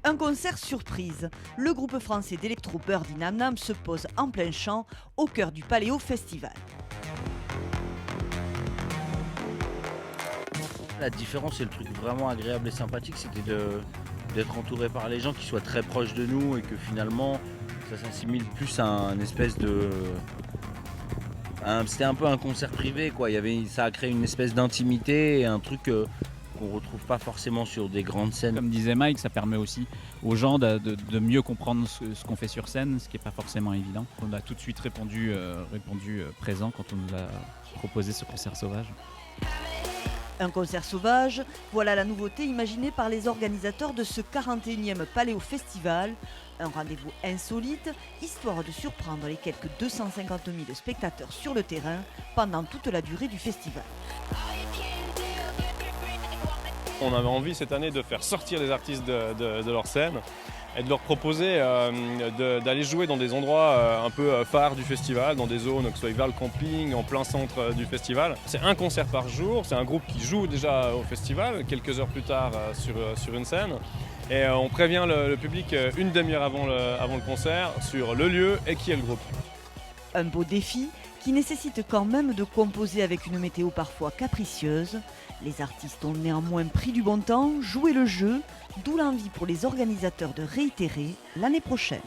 Un concert surprise. Le groupe français d'Electro Bird Nam Nam se pose en plein champ au cœur du Paléo Festival. La différence et le truc vraiment agréable et sympathique, d'être entouré par les gens qui soient très proches de nous et que finalement ça s'assimile plus à un espèce de... C'était un peu un concert privé, quoi. Ça a créé une espèce d'intimité et un truc qu'on retrouve pas forcément sur des grandes scènes. Comme disait Mike, ça permet aussi aux gens de mieux comprendre ce qu'on fait sur scène, ce qui n'est pas forcément évident. On a tout de suite répondu présent quand on nous a proposé ce concert sauvage. Un concert sauvage, voilà la nouveauté imaginée par les organisateurs de ce 41e Paléo Festival. Un rendez-vous insolite, histoire de surprendre les quelques 250 000 spectateurs sur le terrain pendant toute la durée du festival. On avait envie cette année de faire sortir les artistes de leur scène et de leur proposer d'aller jouer dans des endroits un peu phares du festival, dans des zones, que ce soit vers le camping, en plein centre du festival. C'est un concert par jour, c'est un groupe qui joue déjà au festival, quelques heures plus tard sur une scène. Et on prévient le public une demi-heure avant le concert sur le lieu et qui est le groupe. Un beau défi qui nécessite quand même de composer avec une météo parfois capricieuse. Les artistes ont néanmoins pris du bon temps, joué le jeu, d'où l'envie pour les organisateurs de réitérer l'année prochaine.